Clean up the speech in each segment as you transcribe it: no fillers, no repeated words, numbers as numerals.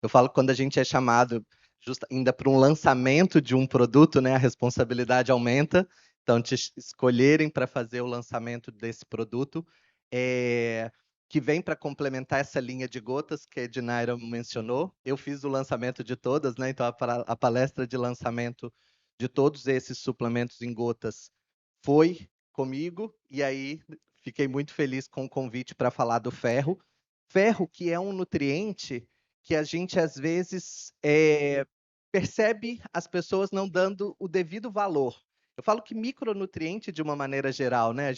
Eu falo que quando a gente é chamado ainda para um lançamento de um produto, né, a responsabilidade aumenta. Então, te escolherem para fazer o lançamento desse produto, que vem para complementar essa linha de gotas que a Ednaira mencionou. Eu fiz o lançamento de todas, né? Então, a palestra de lançamento de todos esses suplementos em gotas foi comigo, e aí fiquei muito feliz com o convite para falar do ferro. Ferro, que é um nutriente que a gente às vezes percebe as pessoas não dando o devido valor. Eu falo que micronutriente, de uma maneira geral, né?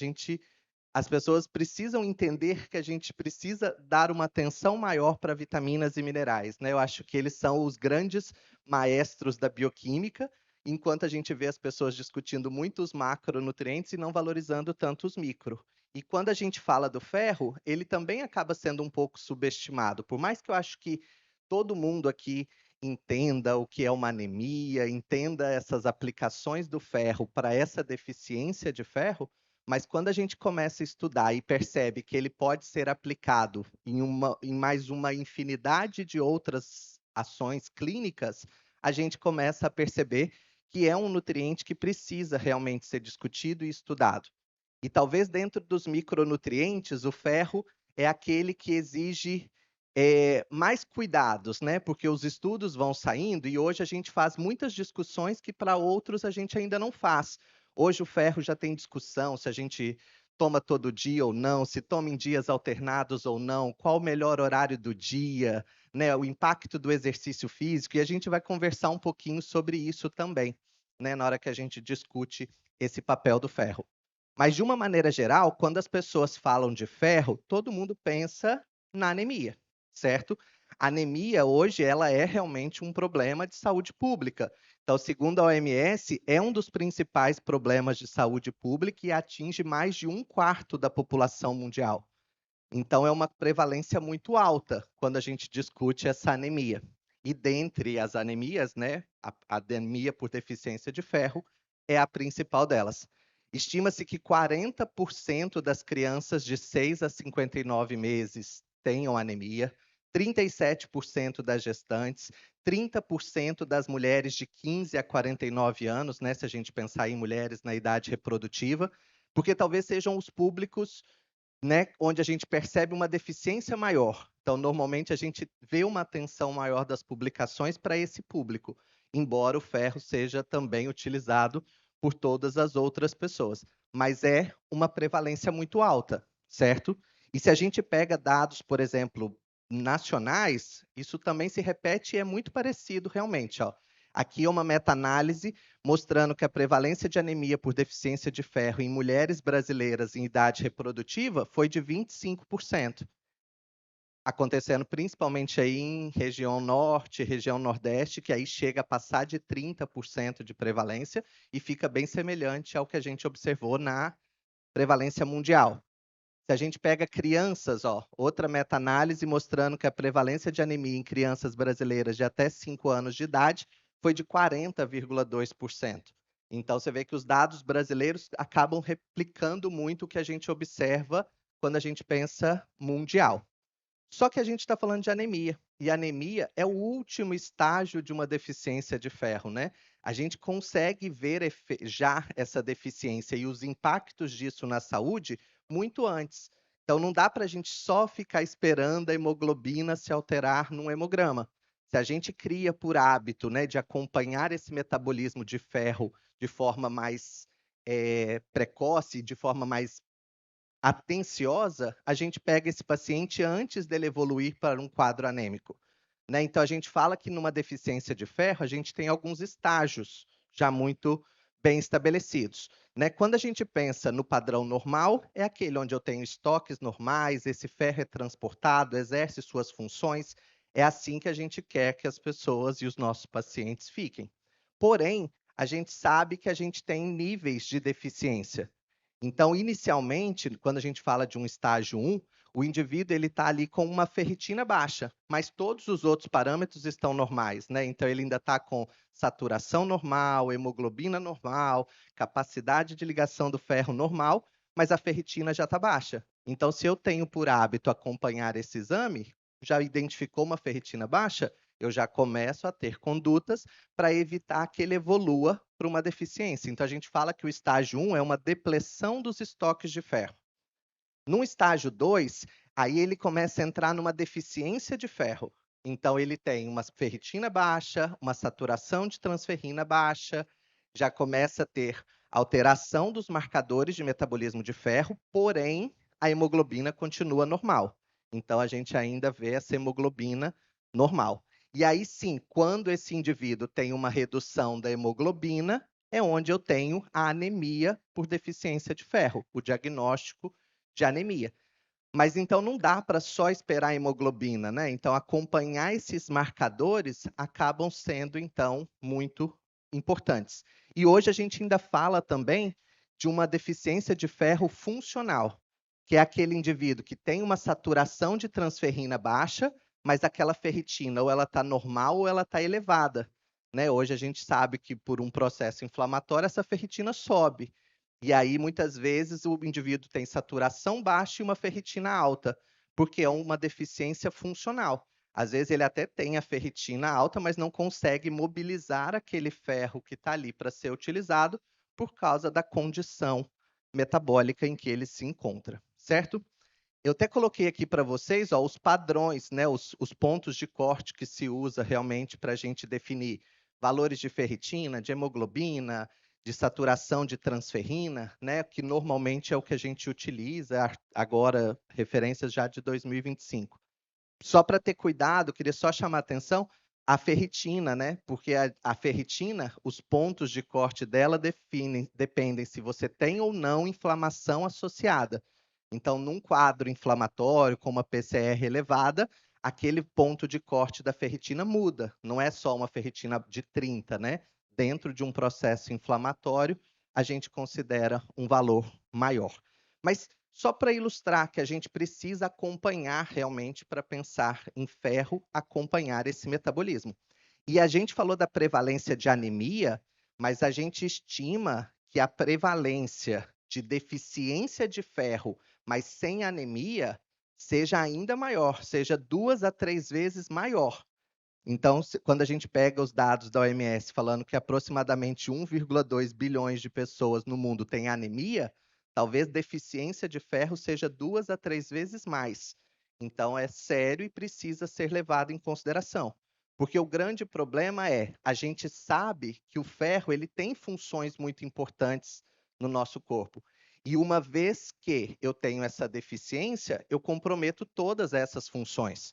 As pessoas precisam entender que a gente precisa dar uma atenção maior para vitaminas e minerais, né? Eu acho que eles são os grandes maestros da bioquímica, enquanto a gente vê as pessoas discutindo muito os macronutrientes e não valorizando tanto os micro. E quando a gente fala do ferro, ele também acaba sendo um pouco subestimado. Por mais que eu acho que todo mundo aqui entenda o que é uma anemia, entenda essas aplicações do ferro para essa deficiência de ferro, mas quando a gente começa a estudar e percebe que ele pode ser aplicado em mais uma infinidade de outras ações clínicas, a gente começa a perceber que é um nutriente que precisa realmente ser discutido e estudado. E talvez dentro dos micronutrientes, o ferro é aquele que exige mais cuidados, né? Porque os estudos vão saindo e hoje a gente faz muitas discussões que para outros a gente ainda não faz. Hoje o ferro já tem discussão se a gente toma todo dia ou não, se toma em dias alternados ou não, qual o melhor horário do dia, né? O impacto do exercício físico, e a gente vai conversar um pouquinho sobre isso também, né? Na hora que a gente discute esse papel do ferro. Mas, de uma maneira geral, quando as pessoas falam de ferro, todo mundo pensa na anemia, certo? A anemia, hoje, ela é realmente um problema de saúde pública. Então, segundo a OMS, é um dos principais problemas de saúde pública e atinge mais de 1/4 da população mundial. Então, é uma prevalência muito alta quando a gente discute essa anemia. E dentre as anemias, né, a anemia por deficiência de ferro é a principal delas. Estima-se que 40% das crianças de 6 a 59 meses tenham anemia, 37% das gestantes, 30% das mulheres de 15 a 49 anos, né, se a gente pensar em mulheres na idade reprodutiva, porque talvez sejam os públicos, né, onde a gente percebe uma deficiência maior. Então, normalmente, a gente vê uma atenção maior das publicações para esse público, embora o ferro seja também utilizado por todas as outras pessoas. Mas é uma prevalência muito alta, certo? E se a gente pega dados, por exemplo, nacionais, isso também se repete e é muito parecido realmente. Ó. Aqui é uma meta-análise mostrando que a prevalência de anemia por deficiência de ferro em mulheres brasileiras em idade reprodutiva foi de 25%, acontecendo principalmente aí em região norte, região nordeste, que aí chega a passar de 30% de prevalência e fica bem semelhante ao que a gente observou na prevalência mundial. Se a gente pega crianças, ó, outra meta-análise mostrando que a prevalência de anemia em crianças brasileiras de até 5 anos de idade foi de 40,2%. Então, você vê que os dados brasileiros acabam replicando muito o que a gente observa quando a gente pensa mundial. Só que a gente está falando de anemia, e anemia é o último estágio de uma deficiência de ferro, né? A gente consegue ver já essa deficiência e os impactos disso na saúde muito antes. Então, não dá para a gente só ficar esperando a hemoglobina se alterar num hemograma. Se a gente cria por hábito, né, de acompanhar esse metabolismo de ferro de forma mais precoce, de forma mais atenciosa, a gente pega esse paciente antes dele evoluir para um quadro anêmico. Né? Então, a gente fala que numa deficiência de ferro, a gente tem alguns estágios já muito bem estabelecidos. Né? Quando a gente pensa no padrão normal, é aquele onde eu tenho estoques normais, esse ferro é transportado, exerce suas funções. É assim que a gente quer que as pessoas e os nossos pacientes fiquem. Porém, a gente sabe que a gente tem níveis de deficiência. Então, inicialmente, quando a gente fala de um estágio 1, o indivíduo ele está ali com uma ferritina baixa, mas todos os outros parâmetros estão normais, né? Então, ele ainda está com saturação normal, hemoglobina normal, capacidade de ligação do ferro normal, mas a ferritina já está baixa. Então, se eu tenho por hábito acompanhar esse exame, já identificou uma ferritina baixa, eu já começo a ter condutas para evitar que ele evolua para uma deficiência. Então, a gente fala que o estágio 1 é uma depleção dos estoques de ferro. No estágio 2, aí ele começa a entrar numa deficiência de ferro. Então, ele tem uma ferritina baixa, uma saturação de transferrina baixa, já começa a ter alteração dos marcadores de metabolismo de ferro, porém, a hemoglobina continua normal. Então, a gente ainda vê essa hemoglobina normal. E aí sim, quando esse indivíduo tem uma redução da hemoglobina, é onde eu tenho a anemia por deficiência de ferro, o diagnóstico de anemia. Mas então não dá para só esperar a hemoglobina, né? Então acompanhar esses marcadores acabam sendo então muito importantes. E hoje a gente ainda fala também de uma deficiência de ferro funcional, que é aquele indivíduo que tem uma saturação de transferrina baixa, mas aquela ferritina ou ela está normal ou ela está elevada, né? Hoje a gente sabe que por um processo inflamatório essa ferritina sobe. E aí, muitas vezes, o indivíduo tem saturação baixa e uma ferritina alta, porque é uma deficiência funcional. Às vezes, ele até tem a ferritina alta, mas não consegue mobilizar aquele ferro que está ali para ser utilizado por causa da condição metabólica em que ele se encontra, certo? Eu até coloquei aqui para vocês ó, os padrões, né, os pontos de corte que se usa realmente para a gente definir valores de ferritina, de hemoglobina, de saturação de transferrina, né, que normalmente é o que a gente utiliza agora, referências já de 2025. Só para ter cuidado, queria só chamar a atenção a ferritina, né? Porque a ferritina, os pontos de corte dela dependem se você tem ou não inflamação associada. Então, num quadro inflamatório, com uma PCR elevada, aquele ponto de corte da ferritina muda. Não é só uma ferritina de 30, né? Dentro de um processo inflamatório, a gente considera um valor maior. Mas só para ilustrar que a gente precisa acompanhar realmente para pensar em ferro, acompanhar esse metabolismo. E a gente falou da prevalência de anemia, mas a gente estima que a prevalência de deficiência de ferro, mas sem anemia, seja ainda maior, seja 2 a 3 vezes maior. Então, quando a gente pega os dados da OMS falando que aproximadamente 1,2 bilhões de pessoas no mundo têm anemia, talvez deficiência de ferro seja 2 a 3 vezes mais. Então, é sério e precisa ser levado em consideração. Porque o grande problema é, a gente sabe que o ferro ele tem funções muito importantes no nosso corpo. E uma vez que eu tenho essa deficiência, eu comprometo todas essas funções.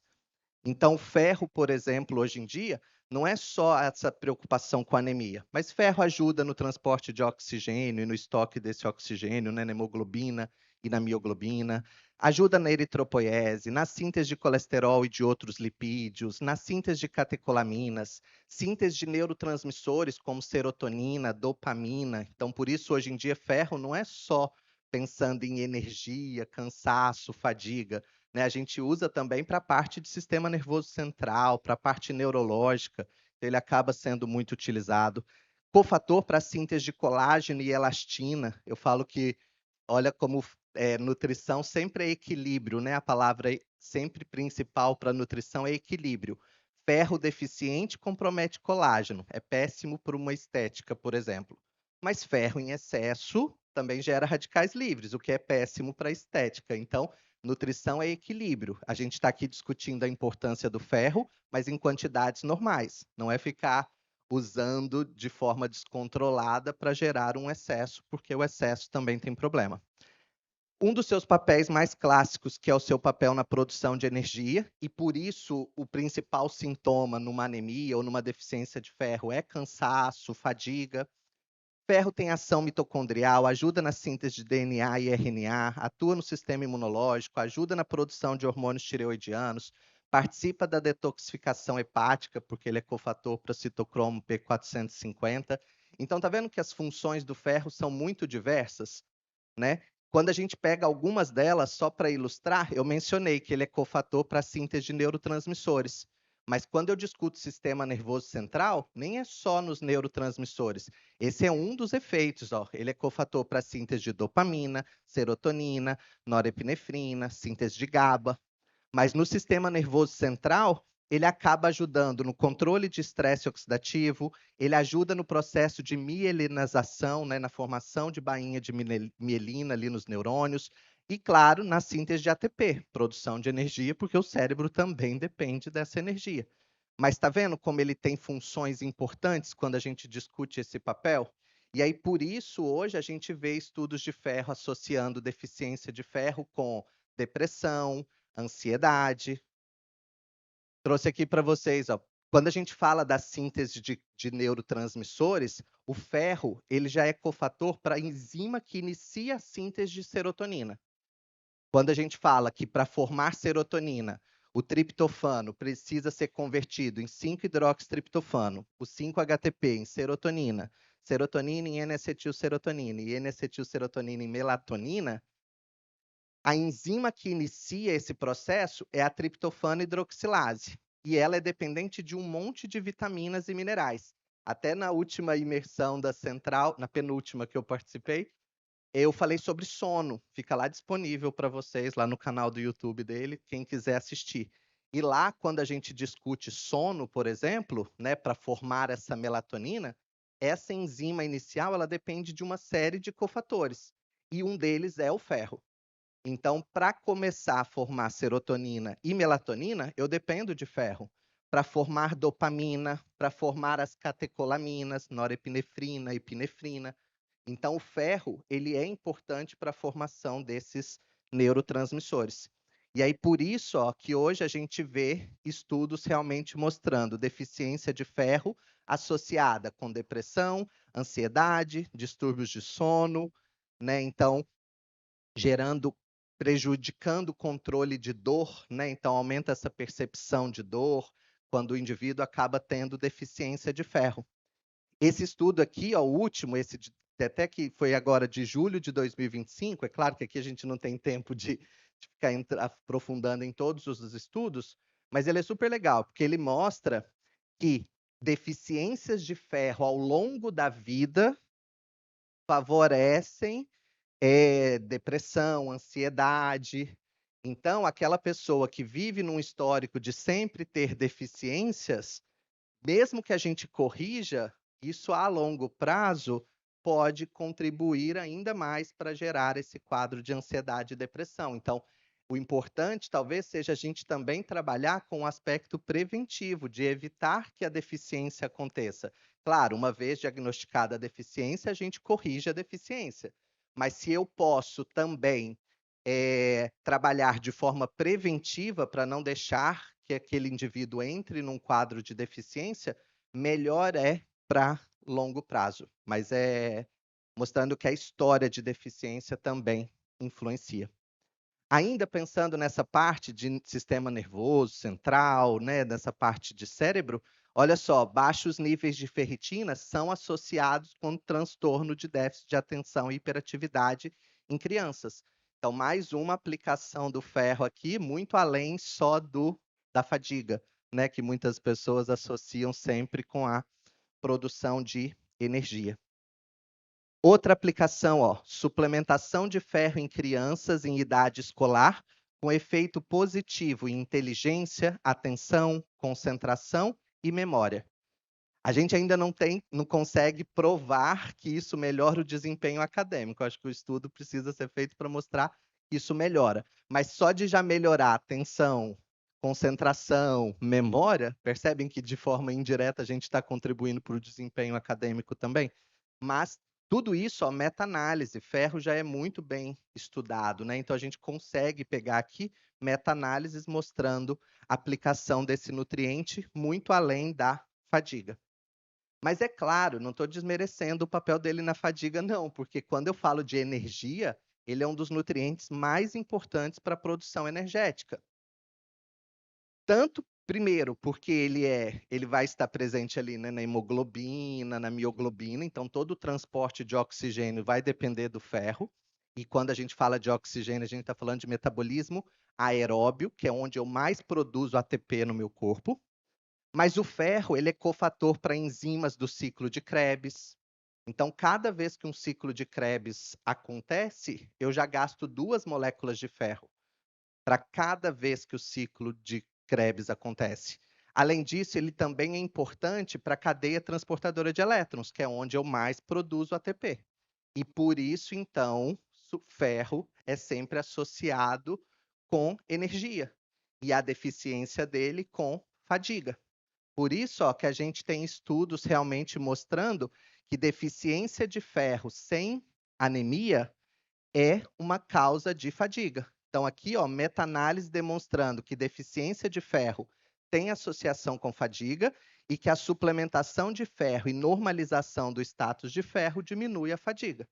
Então, ferro, por exemplo, hoje em dia, não é só essa preocupação com a anemia, mas ferro ajuda no transporte de oxigênio e no estoque desse oxigênio, né, na hemoglobina e na mioglobina, ajuda na eritropoiese, na síntese de colesterol e de outros lipídios, na síntese de catecolaminas, síntese de neurotransmissores como serotonina, dopamina. Então, por isso, hoje em dia, ferro não é só pensando em energia, cansaço, fadiga, né? A gente usa também para a parte de sistema nervoso central, para a parte neurológica, então ele acaba sendo muito utilizado. Cofator para síntese de colágeno e elastina. Eu falo que, olha como nutrição sempre é equilíbrio, né? A palavra sempre principal para nutrição é equilíbrio. Ferro deficiente compromete colágeno, é péssimo para uma estética, por exemplo. Mas ferro em excesso também gera radicais livres, o que é péssimo para a estética. Então, nutrição é equilíbrio. A gente está aqui discutindo a importância do ferro, mas em quantidades normais. Não é ficar usando de forma descontrolada para gerar um excesso, porque o excesso também tem problema. Um dos seus papéis mais clássicos, que é o seu papel na produção de energia, e por isso o principal sintoma numa anemia ou numa deficiência de ferro é cansaço, fadiga. Ferro tem ação mitocondrial, ajuda na síntese de DNA e RNA, atua no sistema imunológico, ajuda na produção de hormônios tireoidianos, participa da detoxificação hepática, porque ele é cofator para citocromo P450. Então, tá vendo que as funções do ferro são muito diversas, né? Quando a gente pega algumas delas, só para ilustrar, eu mencionei que ele é cofator para a síntese de neurotransmissores. Mas quando eu discuto sistema nervoso central, nem é só nos neurotransmissores. Esse é um dos efeitos, ó. Ele é cofator para a síntese de dopamina, serotonina, norepinefrina, síntese de GABA. Mas no sistema nervoso central, ele acaba ajudando no controle de estresse oxidativo, ele ajuda no processo de mielinização, né, na formação de bainha de mielina ali nos neurônios, e claro, na síntese de ATP, produção de energia, porque o cérebro também depende dessa energia. Mas está vendo como ele tem funções importantes quando a gente discute esse papel? E aí, por isso, hoje a gente vê estudos de ferro associando deficiência de ferro com depressão, ansiedade. Trouxe aqui para vocês, ó. Quando a gente fala da síntese de neurotransmissores, o ferro ele já é cofator para a enzima que inicia a síntese de serotonina. Quando a gente fala que para formar serotonina, o triptofano precisa ser convertido em 5-hidroxitriptofano, o 5-HTP em serotonina, serotonina em N-acetilserotonina e N-acetilserotonina em melatonina, a enzima que inicia esse processo é a triptofano hidroxilase, e ela é dependente de um monte de vitaminas e minerais. Até na última imersão da Central, na penúltima que eu participei, eu falei sobre sono, fica lá disponível para vocês, lá no canal do YouTube dele, quem quiser assistir. E lá, quando a gente discute sono, por exemplo, né, para formar essa melatonina, essa enzima inicial ela depende de uma série de cofatores, e um deles é o ferro. Então, para começar a formar serotonina e melatonina, eu dependo de ferro. Para formar dopamina, para formar as catecolaminas, norepinefrina, epinefrina. Então, o ferro ele é importante para a formação desses neurotransmissores. E aí, por isso, ó, que hoje a gente vê estudos realmente mostrando deficiência de ferro associada com depressão, ansiedade, distúrbios de sono, né? Então, prejudicando o controle de dor, né? Então, aumenta essa percepção de dor quando o indivíduo acaba tendo deficiência de ferro. Esse estudo aqui, ó, o último, até que foi agora de julho de 2025, é claro que aqui a gente não tem tempo de ficar aprofundando em todos os estudos, mas ele é super legal, porque ele mostra que deficiências de ferro ao longo da vida favorecem depressão, ansiedade. Então, aquela pessoa que vive num histórico de sempre ter deficiências, mesmo que a gente corrija, isso a longo prazo pode contribuir ainda mais para gerar esse quadro de ansiedade e depressão. Então, o importante talvez seja a gente também trabalhar com o aspecto preventivo, de evitar que a deficiência aconteça. Claro, uma vez diagnosticada a deficiência, a gente corrige a deficiência. Mas se eu posso também trabalhar de forma preventiva para não deixar que aquele indivíduo entre num quadro de deficiência, melhor é para longo prazo. Mas é mostrando que a história de deficiência também influencia. Ainda pensando nessa parte de sistema nervoso central, né, nessa parte de cérebro, olha só, baixos níveis de ferritina são associados com transtorno de déficit de atenção e hiperatividade em crianças. Então, mais uma aplicação do ferro aqui, muito além só da fadiga, né, que muitas pessoas associam sempre com a produção de energia. Outra aplicação, ó, suplementação de ferro em crianças em idade escolar, com efeito positivo em inteligência, atenção, concentração e memória. A gente ainda não consegue provar que isso melhora o desempenho acadêmico. Acho que o estudo precisa ser feito para mostrar que isso melhora. Mas só de já melhorar atenção, concentração, memória, percebem que de forma indireta a gente está contribuindo para o desempenho acadêmico também? Mas tudo isso, ó, meta-análise, ferro já é muito bem estudado, né? Então a gente consegue pegar aqui meta-análises mostrando a aplicação desse nutriente muito além da fadiga. Mas é claro, não estou desmerecendo o papel dele na fadiga, não, porque quando eu falo de energia, ele é um dos nutrientes mais importantes para a produção energética. Tanto, primeiro, porque ele vai estar presente ali, né, na hemoglobina, na mioglobina, então todo o transporte de oxigênio vai depender do ferro. E quando a gente fala de oxigênio, a gente está falando de metabolismo aeróbio, que é onde eu mais produzo ATP no meu corpo. Mas o ferro, ele é cofator para enzimas do ciclo de Krebs. Então, cada vez que um ciclo de Krebs acontece, eu já gasto 2 moléculas de ferro para cada vez que o ciclo de Krebs acontece. Além disso, ele também é importante para a cadeia transportadora de elétrons, que é onde eu mais produzo ATP. E por isso, então, ferro é sempre associado com energia e a deficiência dele com fadiga. Por isso, ó, que a gente tem estudos realmente mostrando que deficiência de ferro sem anemia é uma causa de fadiga. Então, aqui, ó, meta-análise demonstrando que deficiência de ferro tem associação com fadiga e que a suplementação de ferro e normalização do status de ferro diminui a fadiga.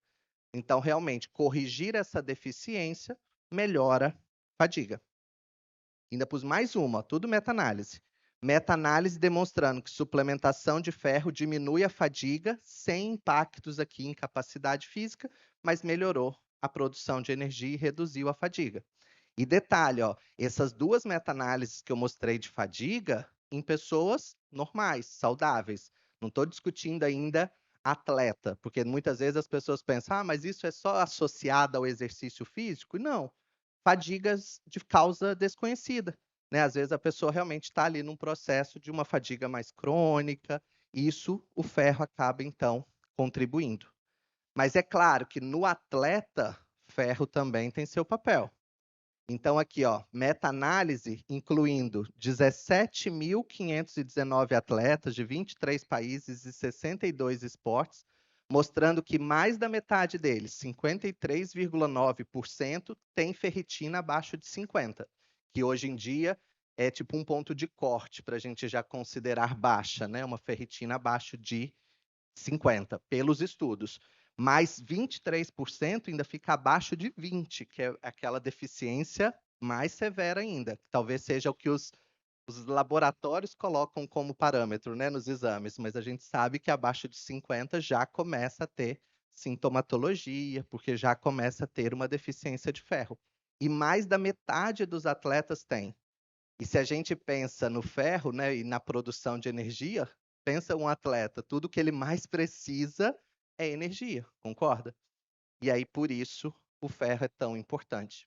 Então, realmente, corrigir essa deficiência melhora a fadiga. Ainda pus mais uma, tudo meta-análise. Meta-análise demonstrando que suplementação de ferro diminui a fadiga sem impactos aqui em capacidade física, mas melhorou a produção de energia e reduziu a fadiga. E detalhe, ó, essas duas meta-análises que eu mostrei de fadiga em pessoas normais, saudáveis. Não estou discutindo ainda atleta, porque muitas vezes as pessoas pensam, ah, mas isso é só associado ao exercício físico? Não, fadigas de causa desconhecida, né? Às vezes a pessoa realmente está ali num processo de uma fadiga mais crônica, e isso o ferro acaba, então, contribuindo. Mas é claro que no atleta, ferro também tem seu papel. Então, aqui, ó, meta-análise incluindo 17.519 atletas de 23 países e 62 esportes, mostrando que mais da metade deles, 53,9%, tem ferritina abaixo de 50, que hoje em dia é tipo um ponto de corte para a gente já considerar baixa, né? Uma ferritina abaixo de 50, pelos estudos. Mas 23% ainda fica abaixo de 20, que é aquela deficiência mais severa ainda. Que talvez seja o que os laboratórios colocam como parâmetro, né, nos exames, mas a gente sabe que abaixo de 50 já começa a ter sintomatologia, porque já começa a ter uma deficiência de ferro. E mais da metade dos atletas tem. E se a gente pensa no ferro, né, e na produção de energia, pensa um atleta, tudo que ele mais precisa é energia, concorda? E aí, por isso, o ferro é tão importante.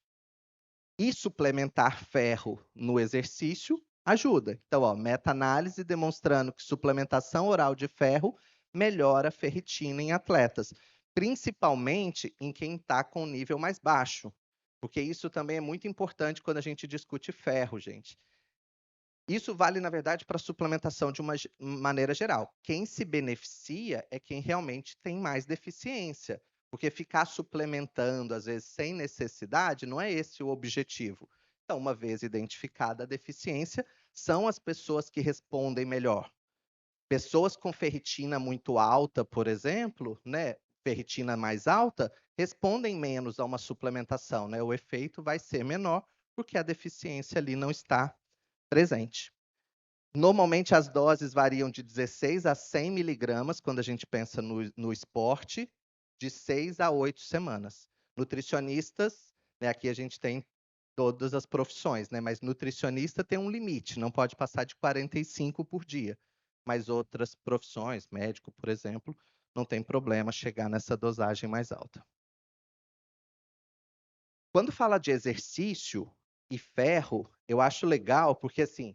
E suplementar ferro no exercício ajuda. Então, ó, meta-análise demonstrando que suplementação oral de ferro melhora a ferritina em atletas, principalmente em quem está com nível mais baixo, porque isso também é muito importante quando a gente discute ferro, gente. Isso vale, na verdade, para a suplementação de uma maneira geral. Quem se beneficia é quem realmente tem mais deficiência, porque ficar suplementando, às vezes, sem necessidade, não é esse o objetivo. Então, uma vez identificada a deficiência, são as pessoas que respondem melhor. Pessoas com ferritina muito alta, por exemplo, né, ferritina mais alta, respondem menos a uma suplementação, né? O efeito vai ser menor, porque a deficiência ali não está presente. Normalmente as doses variam de 16 a 100 miligramas, quando a gente pensa no esporte, de 6 a 8 semanas. Nutricionistas, né, aqui a gente tem todas as profissões, né, mas nutricionista tem um limite, não pode passar de 45 por dia. Mas outras profissões, médico, por exemplo, não tem problema chegar nessa dosagem mais alta. Quando fala de exercício e ferro, eu acho legal porque, assim,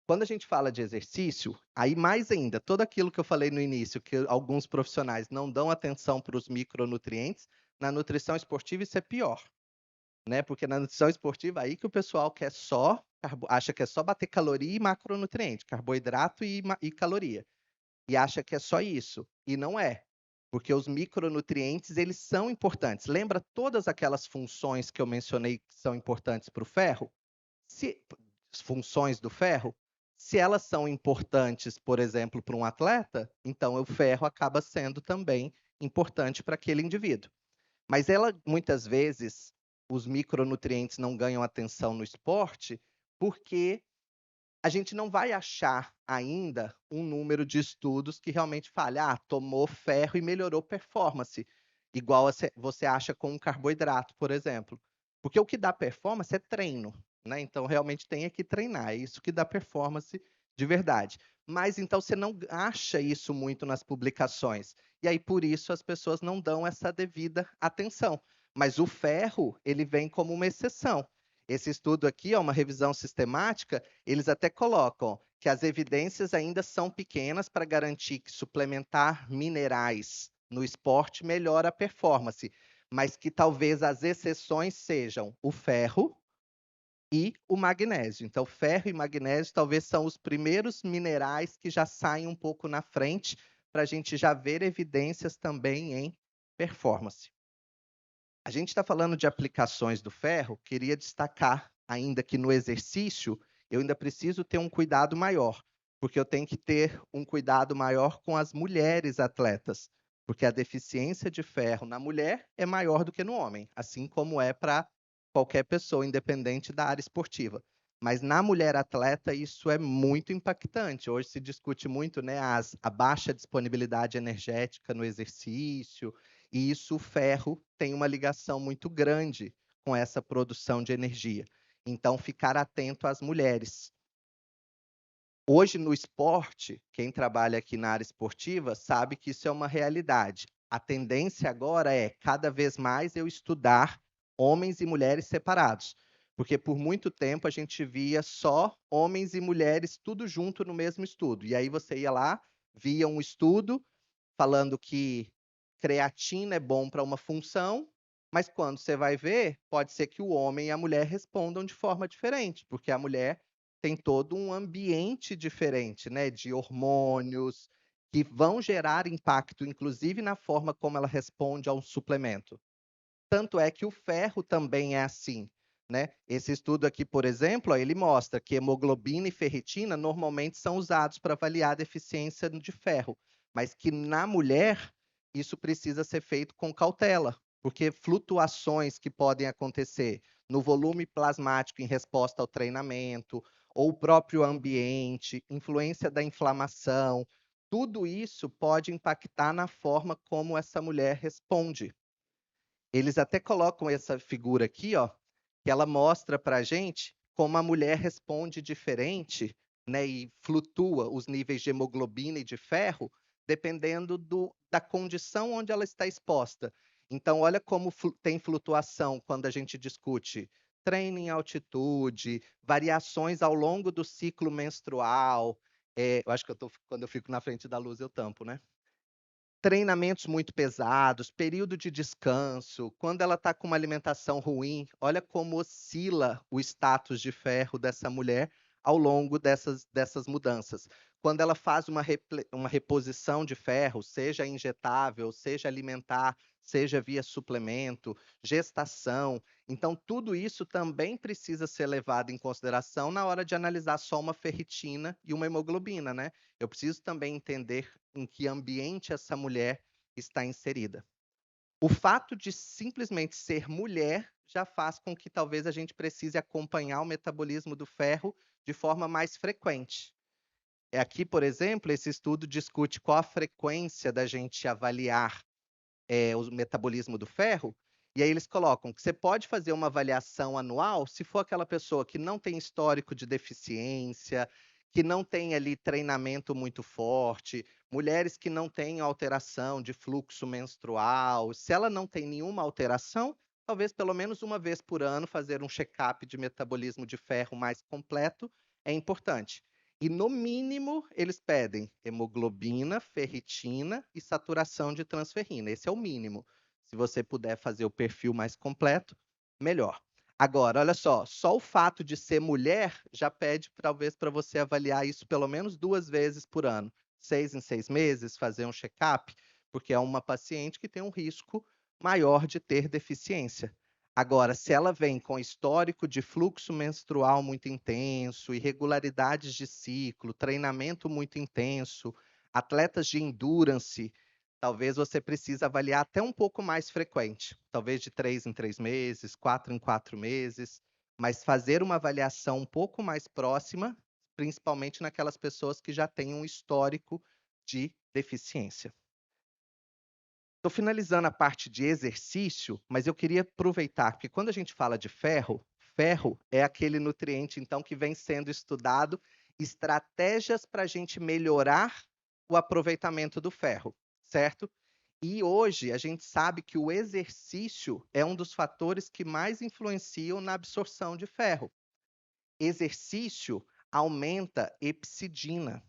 quando a gente fala de exercício, aí mais ainda, tudo aquilo que eu falei no início, que alguns profissionais não dão atenção para os micronutrientes, na nutrição esportiva isso é pior, né? Porque na nutrição esportiva aí que o pessoal quer só, acha que é só bater caloria e macronutriente, carboidrato e caloria. E acha que é só isso. E não é. Porque os micronutrientes, eles são importantes. Lembra todas aquelas funções que eu mencionei que são importantes para o ferro? Funções do ferro, se elas são importantes, por exemplo, para um atleta, então o ferro acaba sendo também importante para aquele indivíduo. Mas ela, muitas vezes, os micronutrientes não ganham atenção no esporte porque a gente não vai achar ainda um número de estudos que realmente fale, ah, tomou ferro e melhorou performance, igual você acha com um carboidrato, por exemplo. Porque o que dá performance é treino, né? Então, realmente tem que treinar, é isso que dá performance de verdade. Mas, então, você não acha isso muito nas publicações. E aí, por isso, as pessoas não dão essa devida atenção. Mas o ferro, ele vem como uma exceção. Esse estudo aqui, ó, uma revisão sistemática, eles até colocam que as evidências ainda são pequenas para garantir que suplementar minerais no esporte melhora a performance, mas que talvez as exceções sejam o ferro e o magnésio. Então, ferro e magnésio talvez são os primeiros minerais que já saem um pouco na frente para a gente já ver evidências também em performance. A gente está falando de aplicações do ferro, queria destacar ainda que no exercício eu ainda preciso ter um cuidado maior, porque eu tenho que ter um cuidado maior com as mulheres atletas, porque a deficiência de ferro na mulher é maior do que no homem, assim como é para qualquer pessoa, independente da área esportiva. Mas na mulher atleta isso é muito impactante. Hoje se discute muito, né, a baixa disponibilidade energética no exercício, e isso, o ferro, tem uma ligação muito grande com essa produção de energia. Então, ficar atento às mulheres. Hoje, no esporte, quem trabalha aqui na área esportiva sabe que isso é uma realidade. A tendência agora é, cada vez mais, eu estudar homens e mulheres separados. Porque por muito tempo a gente via só homens e mulheres tudo junto no mesmo estudo. E aí você ia lá, via um estudo falando que creatina é bom para uma função, mas quando você vai ver, pode ser que o homem e a mulher respondam de forma diferente, porque a mulher tem todo um ambiente diferente, né, de hormônios que vão gerar impacto, inclusive na forma como ela responde a um suplemento. Tanto é que o ferro também é assim, né? Esse estudo aqui, por exemplo, ó, ele mostra que hemoglobina e ferritina normalmente são usados para avaliar a deficiência de ferro, mas que na mulher isso precisa ser feito com cautela, porque flutuações que podem acontecer no volume plasmático em resposta ao treinamento, ou o próprio ambiente, influência da inflamação, tudo isso pode impactar na forma como essa mulher responde. Eles até colocam essa figura aqui, ó, que ela mostra para a gente como a mulher responde diferente, né, e flutua os níveis de hemoglobina e de ferro, dependendo da condição onde ela está exposta. Então, olha como tem flutuação quando a gente discute treino em altitude, variações ao longo do ciclo menstrual. Eu acho que quando eu fico na frente da luz, eu tampo, né? Treinamentos muito pesados, período de descanso, quando ela está com uma alimentação ruim, olha como oscila o status de ferro dessa mulher ao longo dessas mudanças. Quando ela faz uma reposição de ferro, seja injetável, seja alimentar, seja via suplemento, gestação. Então, tudo isso também precisa ser levado em consideração na hora de analisar só uma ferritina e uma hemoglobina, né? Eu preciso também entender em que ambiente essa mulher está inserida. O fato de simplesmente ser mulher já faz com que talvez a gente precise acompanhar o metabolismo do ferro de forma mais frequente. Aqui, por exemplo, esse estudo discute qual a frequência da gente avaliar o metabolismo do ferro, e aí eles colocam que você pode fazer uma avaliação anual se for aquela pessoa que não tem histórico de deficiência, que não tem ali treinamento muito forte, mulheres que não têm alteração de fluxo menstrual. Se ela não tem nenhuma alteração, talvez pelo menos uma vez por ano fazer um check-up de metabolismo de ferro mais completo é importante. E, no mínimo, eles pedem hemoglobina, ferritina e saturação de transferrina. Esse é o mínimo. Se você puder fazer o perfil mais completo, melhor. Agora, olha só o fato de ser mulher já pede, talvez, para você avaliar isso pelo menos 2 vezes por ano. 6 em 6 meses, fazer um check-up, porque é uma paciente que tem um risco maior de ter deficiência. Agora, se ela vem com histórico de fluxo menstrual muito intenso, irregularidades de ciclo, treinamento muito intenso, atletas de endurance, talvez você precise avaliar até um pouco mais frequente, talvez de 3 em 3 meses, 4 em 4 meses, mas fazer uma avaliação um pouco mais próxima, principalmente naquelas pessoas que já têm um histórico de deficiência. Estou finalizando a parte de exercício, mas eu queria aproveitar, porque quando a gente fala de ferro, ferro é aquele nutriente, então, que vem sendo estudado, estratégias para a gente melhorar o aproveitamento do ferro, certo? E hoje a gente sabe que o exercício é um dos fatores que mais influenciam na absorção de ferro. Exercício, aumenta epsidina.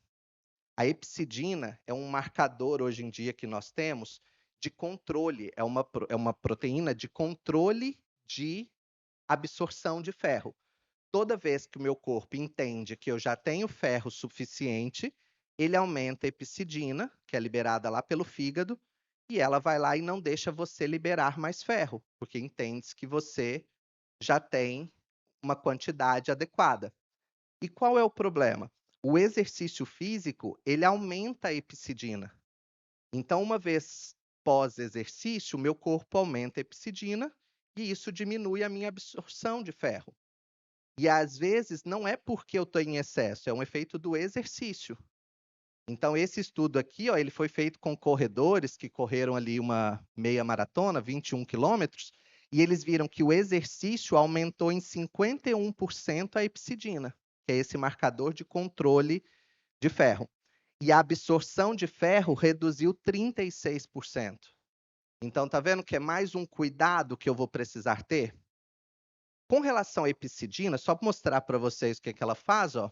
A epsidina é um marcador hoje em dia que nós temos de controle, é uma proteína de controle de absorção de ferro. Toda vez que o meu corpo entende que eu já tenho ferro suficiente, ele aumenta a epsidina, que é liberada lá pelo fígado, e ela vai lá e não deixa você liberar mais ferro, porque entende que você já tem uma quantidade adequada. E qual é o problema? O exercício físico, ele aumenta a epsidina. Então, uma vez pós-exercício, o meu corpo aumenta a epsidina e isso diminui a minha absorção de ferro. E às vezes não é porque eu estou em excesso, é um efeito do exercício. Então, esse estudo aqui, ó, ele foi feito com corredores que correram ali uma meia maratona, 21 quilômetros, e eles viram que o exercício aumentou em 51% a epsidina, que é esse marcador de controle de ferro. E a absorção de ferro reduziu 36%. Então, tá vendo que é mais um cuidado que eu vou precisar ter? Com relação à epsidina, só para mostrar para vocês o que, que ela faz, ó,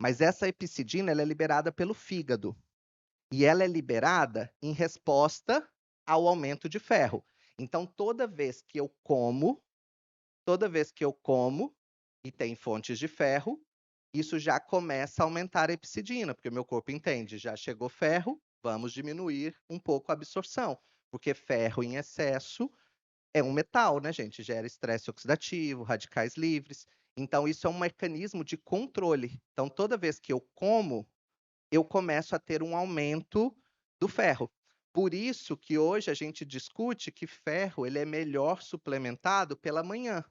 mas essa epsidina ela é liberada pelo fígado. E ela é liberada em resposta ao aumento de ferro. Então, toda vez que eu como e tem fontes de ferro, isso já começa a aumentar a epsidina, porque o meu corpo entende, já chegou ferro, vamos diminuir um pouco a absorção, porque ferro em excesso é um metal, né, gente? Gera estresse oxidativo, radicais livres. Então, isso é um mecanismo de controle. Então, toda vez que eu como, eu começo a ter um aumento do ferro. Por isso que hoje a gente discute que ferro ele é melhor suplementado pela manhã.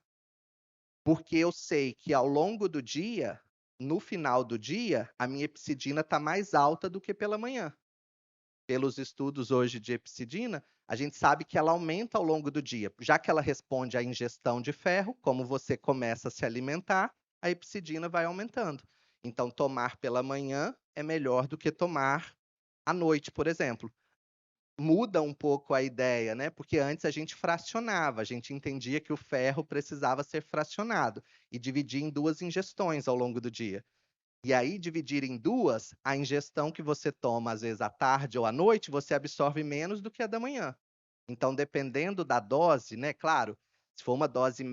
Porque eu sei que ao longo do dia, no final do dia, a minha epsidina está mais alta do que pela manhã. Pelos estudos hoje de epsidina, a gente sabe que ela aumenta ao longo do dia, já que ela responde à ingestão de ferro, como você começa a se alimentar, a epsidina vai aumentando. Então, tomar pela manhã é melhor do que tomar à noite, por exemplo. Muda um pouco a ideia, né? Porque antes a gente fracionava, a gente entendia que o ferro precisava ser fracionado e dividir em 2 ingestões ao longo do dia. E aí, dividir em 2, a ingestão que você toma, às vezes, à tarde ou à noite, você absorve menos do que a da manhã. Então, dependendo da dose, né, claro, se for uma dose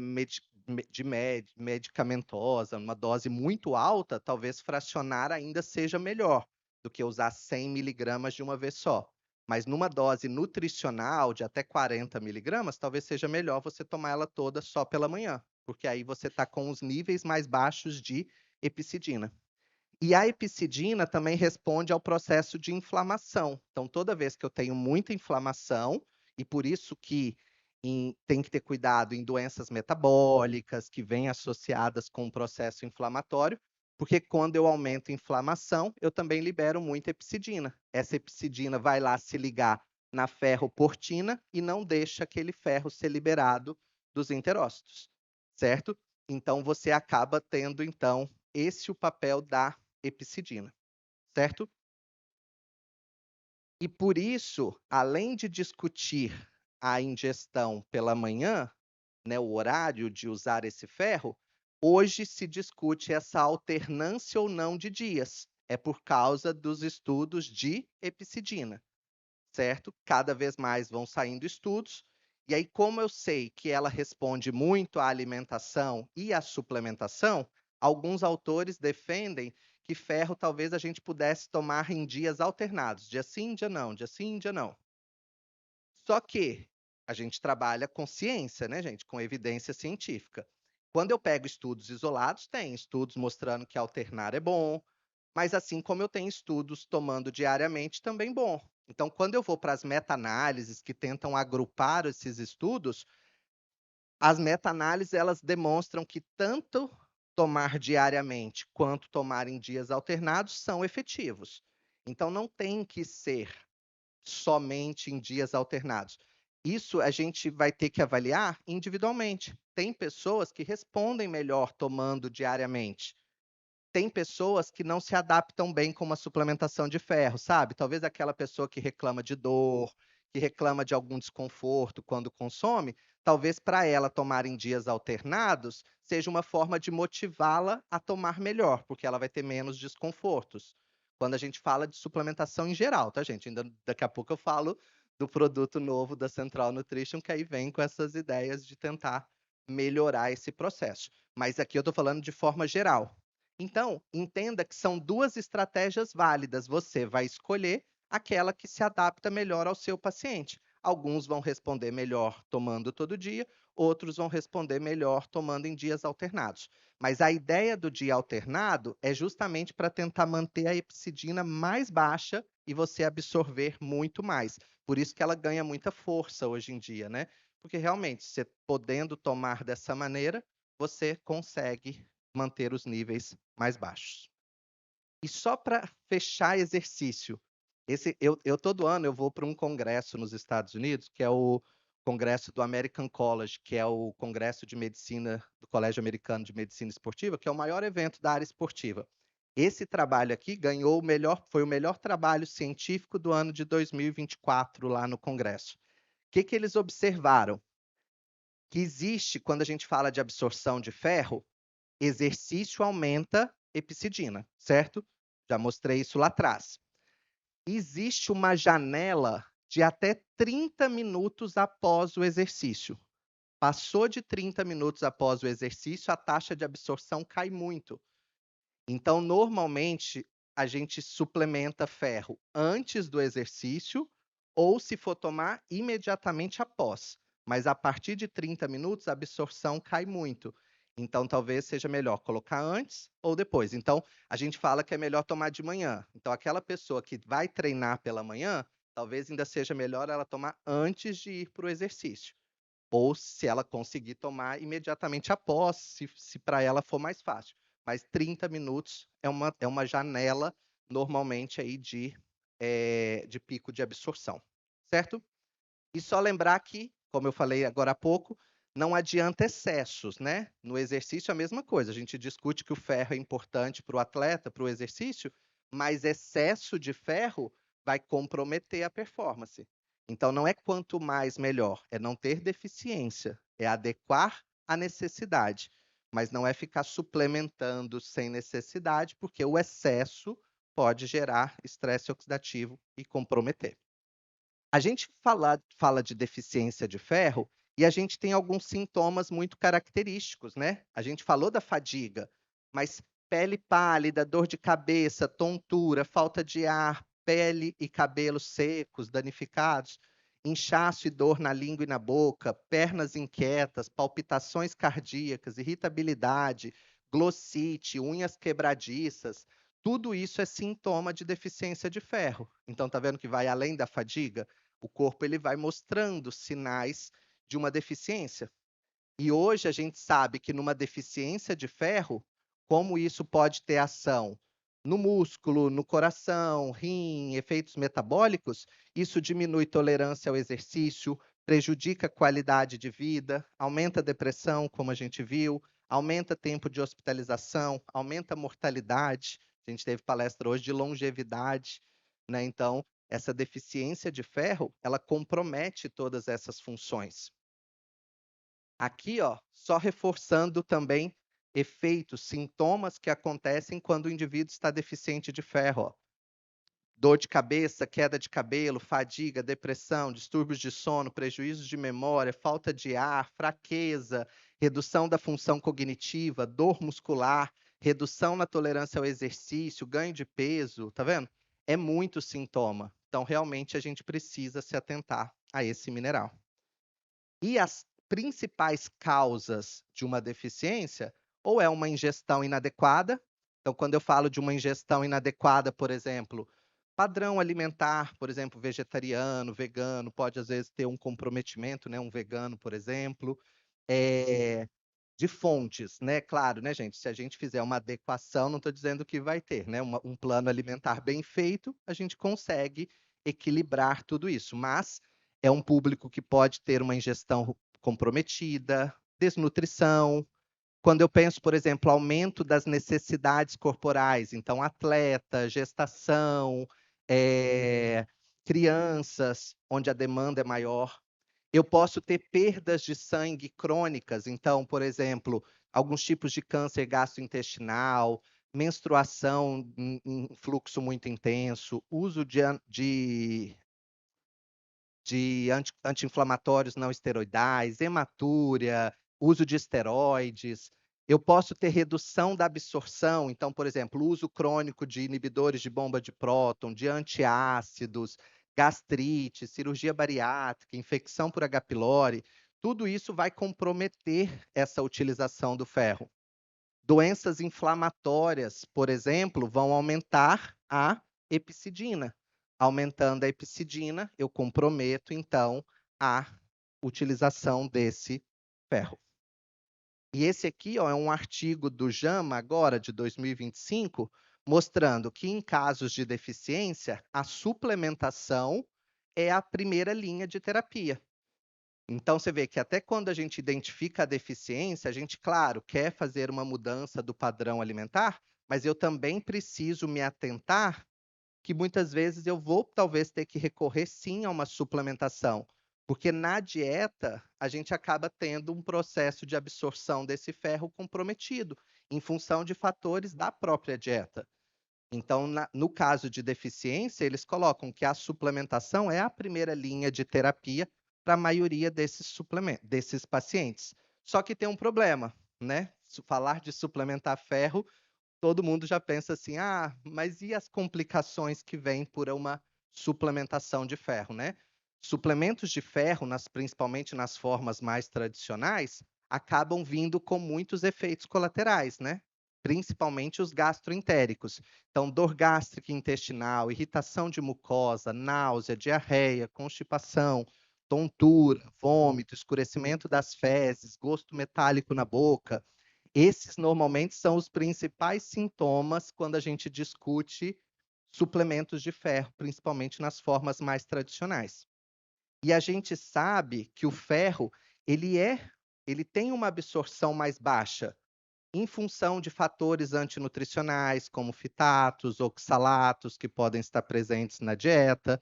medicamentosa, uma dose muito alta, talvez fracionar ainda seja melhor do que usar 100 miligramas de uma vez só. Mas numa dose nutricional de até 40 miligramas, talvez seja melhor você tomar ela toda só pela manhã, porque aí você está com os níveis mais baixos de epsidina. E a epsidina também responde ao processo de inflamação. Então, toda vez que eu tenho muita inflamação, e por isso que tem que ter cuidado em doenças metabólicas que vêm associadas com o processo inflamatório, porque quando eu aumento a inflamação, eu também libero muita epsidina. Essa epsidina vai lá se ligar na ferroportina e não deixa aquele ferro ser liberado dos enterócitos, certo? Então, você acaba tendo, então, esse o papel da epsidina, certo? E por isso, além de discutir a ingestão pela manhã, né, o horário de usar esse ferro, hoje se discute essa alternância ou não de dias. É por causa dos estudos de epsidina, certo? Cada vez mais vão saindo estudos, e aí, como eu sei que ela responde muito à alimentação e à suplementação, alguns autores defendem que ferro talvez a gente pudesse tomar em dias alternados, dia sim, dia não, dia sim, dia não. Só que a gente trabalha com ciência, né, gente? Com evidência científica. Quando eu pego estudos isolados, tem estudos mostrando que alternar é bom, mas assim como eu tenho estudos tomando diariamente, também bom. Então, quando eu vou para as meta-análises que tentam agrupar esses estudos, as meta-análises elas demonstram que tanto tomar diariamente quanto tomar em dias alternados são efetivos. Então, não tem que ser somente em dias alternados. Isso a gente vai ter que avaliar individualmente. Tem pessoas que respondem melhor tomando diariamente. Tem pessoas que não se adaptam bem com uma suplementação de ferro, sabe? Talvez aquela pessoa que reclama de dor, que reclama de algum desconforto quando consome, talvez para ela tomar em dias alternados seja uma forma de motivá-la a tomar melhor, porque ela vai ter menos desconfortos. Quando a gente fala de suplementação em geral, tá, gente? Ainda daqui a pouco eu falo do produto novo da Central Nutrition, que aí vem com essas ideias de tentar melhorar esse processo. Mas aqui eu estou falando de forma geral. Então, entenda que são duas estratégias válidas. Você vai escolher aquela que se adapta melhor ao seu paciente. Alguns vão responder melhor tomando todo dia, outros vão responder melhor tomando em dias alternados. Mas a ideia do dia alternado é justamente para tentar manter a epsidina mais baixa e você absorver muito mais. Por isso que ela ganha muita força hoje em dia, né? Porque realmente, você podendo tomar dessa maneira, você consegue manter os níveis mais baixos. E só para fechar exercício, eu todo ano eu vou para um congresso nos Estados Unidos, que é o congresso do American College, que é o congresso de medicina do Colégio Americano de Medicina Esportiva, que é o maior evento da área esportiva. Esse trabalho aqui foi o melhor trabalho científico do ano de 2024 lá no congresso. O que eles observaram? Que existe, quando a gente fala de absorção de ferro, exercício aumenta epsidina, certo? Já mostrei isso lá atrás. Existe uma janela de até 30 minutos após o exercício. Passou de 30 minutos após o exercício, a taxa de absorção cai muito. Então, normalmente, a gente suplementa ferro antes do exercício ou, se for tomar, imediatamente após. Mas a partir de 30 minutos, a absorção cai muito. Então, talvez seja melhor colocar antes ou depois. Então, a gente fala que é melhor tomar de manhã. Então, aquela pessoa que vai treinar pela manhã, talvez ainda seja melhor ela tomar antes de ir para o exercício. Ou se ela conseguir tomar imediatamente após, se para ela for mais fácil. Mas 30 minutos é uma janela, normalmente, aí de pico de absorção, certo? E só lembrar que, como eu falei agora há pouco, não adianta excessos, né? No exercício, a mesma coisa. A gente discute que o ferro é importante para o atleta, para o exercício, mas excesso de ferro vai comprometer a performance. Então, não é quanto mais melhor, é não ter deficiência, é adequar a necessidade, mas não é ficar suplementando sem necessidade, porque o excesso pode gerar estresse oxidativo e comprometer. A gente fala de deficiência de ferro e a gente tem alguns sintomas muito característicos, né? A gente falou da fadiga, mas pele pálida, dor de cabeça, tontura, falta de ar, pele e cabelos secos, danificados, inchaço e dor na língua e na boca, pernas inquietas, palpitações cardíacas, irritabilidade, glossite, unhas quebradiças. Tudo isso é sintoma de deficiência de ferro. Então, tá vendo que vai além da fadiga? O corpo ele vai mostrando sinais de uma deficiência. E hoje a gente sabe que numa deficiência de ferro, como isso pode ter ação no músculo, no coração, rim, efeitos metabólicos, isso diminui tolerância ao exercício, prejudica a qualidade de vida, aumenta a depressão, como a gente viu, aumenta tempo de hospitalização, aumenta a mortalidade. A gente teve palestra hoje de longevidade, né? Então, essa deficiência de ferro, ela compromete todas essas funções. Aqui, ó, só reforçando também efeitos, sintomas que acontecem quando o indivíduo está deficiente de ferro, ó. Dor de cabeça, queda de cabelo, fadiga, depressão, distúrbios de sono, prejuízos de memória, falta de ar, fraqueza, redução da função cognitiva, dor muscular, redução na tolerância ao exercício, ganho de peso, tá vendo? É muito sintoma. Então, realmente, a gente precisa se atentar a esse mineral. E as principais causas de uma deficiência, ou é uma ingestão inadequada. Então, quando eu falo de uma ingestão inadequada, por exemplo, padrão alimentar, por exemplo, vegetariano, vegano, pode às vezes ter um comprometimento, né? Um vegano, por exemplo, de fontes, né? Claro, né, gente? Se a gente fizer uma adequação, não estou dizendo que vai ter, né? Um plano alimentar bem feito, a gente consegue equilibrar tudo isso. Mas é um público que pode ter uma ingestão comprometida, desnutrição. Quando eu penso, por exemplo, aumento das necessidades corporais, então atleta, gestação, crianças, onde a demanda é maior. Eu posso ter perdas de sangue crônicas, então, por exemplo, alguns tipos de câncer gastrointestinal, menstruação em fluxo muito intenso, uso de anti-inflamatórios não esteroidais, hematúria, uso de esteroides. Eu posso ter redução da absorção, então, por exemplo, uso crônico de inibidores de bomba de próton, de antiácidos, gastrite, cirurgia bariátrica, infecção por H. pylori. Tudo isso vai comprometer essa utilização do ferro. Doenças inflamatórias, por exemplo, vão aumentar a epicidina. Aumentando a epicidina, eu comprometo, então, a utilização desse ferro. E esse aqui, ó, é um artigo do JAMA, agora, de 2025, mostrando que, em casos de deficiência, a suplementação é a primeira linha de terapia. Então, você vê que até quando a gente identifica a deficiência, a gente, claro, quer fazer uma mudança do padrão alimentar, mas eu também preciso me atentar que muitas vezes eu vou talvez ter que recorrer sim a uma suplementação, porque na dieta a gente acaba tendo um processo de absorção desse ferro comprometido, em função de fatores da própria dieta. Então, no caso de deficiência, eles colocam que a suplementação é a primeira linha de terapia para a maioria desses pacientes. Só que tem um problema, né? Se falar de suplementar ferro, todo mundo já pensa assim: ah, mas e as complicações que vêm por uma suplementação de ferro, né? Suplementos de ferro, principalmente nas formas mais tradicionais, acabam vindo com muitos efeitos colaterais, né? Principalmente os gastroentéricos. Então, dor gástrica intestinal, irritação de mucosa, náusea, diarreia, constipação, tontura, vômito, escurecimento das fezes, gosto metálico na boca. Esses normalmente são os principais sintomas quando a gente discute suplementos de ferro, principalmente nas formas mais tradicionais. E a gente sabe que o ferro, ele tem uma absorção mais baixa, em função de fatores antinutricionais, como fitatos, oxalatos, que podem estar presentes na dieta.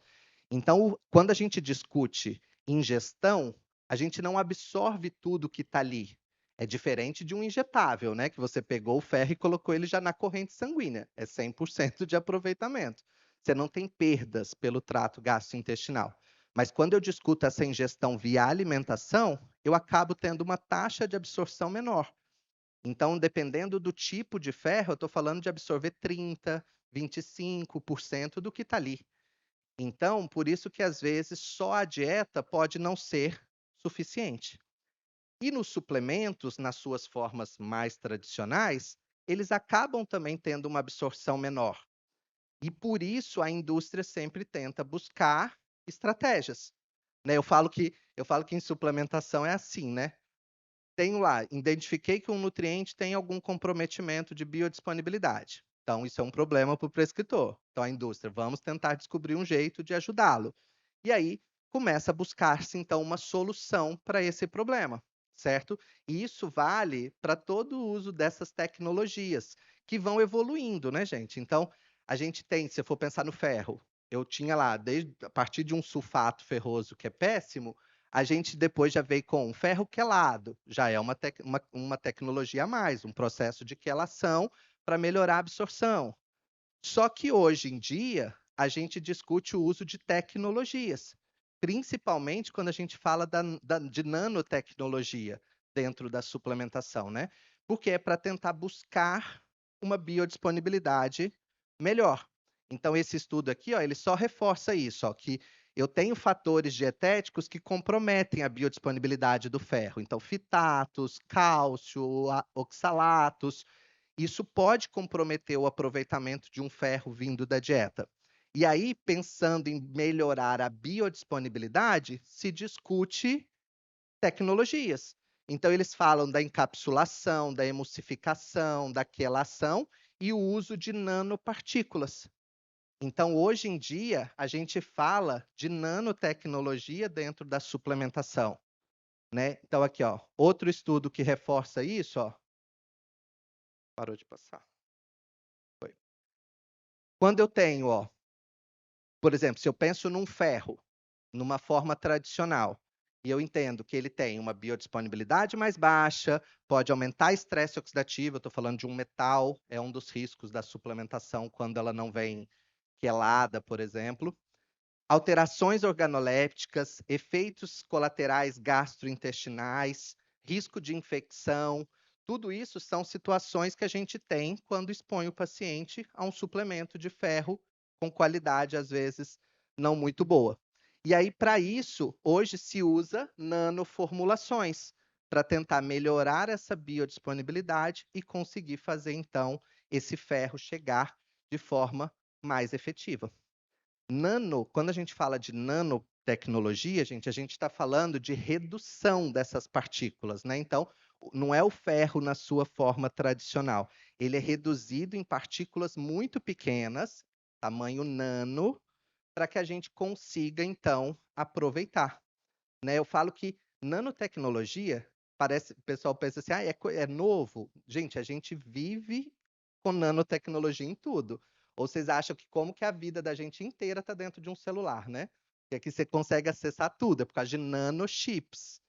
Então, quando a gente discute ingestão, a gente não absorve tudo que está ali. É diferente de um injetável, né? Que você pegou o ferro e colocou ele já na corrente sanguínea. É 100% de aproveitamento. Você não tem perdas pelo trato gastrointestinal. Mas quando eu discuto essa ingestão via alimentação, eu acabo tendo uma taxa de absorção menor. Então, dependendo do tipo de ferro, eu estou falando de absorver 30%, 25% do que está ali. Então, por isso que às vezes só a dieta pode não ser suficiente. E nos suplementos, nas suas formas mais tradicionais, eles acabam também tendo uma absorção menor. E por isso a indústria sempre tenta buscar estratégias, né? Eu falo que em suplementação é assim, né? Tenho lá, identifiquei que um nutriente tem algum comprometimento de biodisponibilidade. Então, isso é um problema para o prescritor. Então, a indústria, vamos tentar descobrir um jeito de ajudá-lo. E aí, começa a buscar-se, então, uma solução para esse problema, certo? E isso vale para todo o uso dessas tecnologias, que vão evoluindo, né, gente? Então, a gente tem, se eu for pensar no ferro, eu tinha lá, a partir de um sulfato ferroso que é péssimo, a gente depois já veio com ferro quelado, já é uma tecnologia a mais, um processo de quelação para melhorar a absorção. Só que hoje em dia, a gente discute o uso de tecnologias, principalmente quando a gente fala de nanotecnologia dentro da suplementação, né? Porque é para tentar buscar uma biodisponibilidade melhor. Então, esse estudo aqui, ó, ele só reforça isso, ó, que eu tenho fatores dietéticos que comprometem a biodisponibilidade do ferro. Então, fitatos, cálcio, oxalatos, isso pode comprometer o aproveitamento de um ferro vindo da dieta. E aí, pensando em melhorar a biodisponibilidade, se discute tecnologias. Então, eles falam da encapsulação, da emulsificação, da quelação e o uso de nanopartículas. Então, hoje em dia, a gente fala de nanotecnologia dentro da suplementação, né? Então, aqui, ó, outro estudo que reforça isso, ó. Parou de passar. Foi. Quando eu tenho, ó, Por exemplo, se eu penso num ferro, numa forma tradicional, e eu entendo que ele tem uma biodisponibilidade mais baixa, pode aumentar estresse oxidativo, eu estou falando de um metal, é um dos riscos da suplementação quando ela não vem quelada, por exemplo. Alterações organolépticas, efeitos colaterais gastrointestinais, risco de infecção, tudo isso são situações que a gente tem quando expõe o paciente a um suplemento de ferro com qualidade, às vezes, não muito boa. E aí, para isso, hoje se usa nanoformulações para tentar melhorar essa biodisponibilidade e conseguir fazer, então, esse ferro chegar de forma mais efetiva. Quando a gente fala de nanotecnologia, gente, a gente está falando de redução dessas partículas, né? Então, não é o ferro na sua forma tradicional. Ele é reduzido em partículas muito pequenas, tamanho nano, para que a gente consiga, então, aproveitar, né? Eu falo que nanotecnologia, parece, o pessoal pensa assim, é novo. Gente, a gente vive com nanotecnologia em tudo. Ou vocês acham que como que a vida da gente inteira está dentro de um celular, né? Que aqui você consegue acessar tudo, é por causa de nanochips.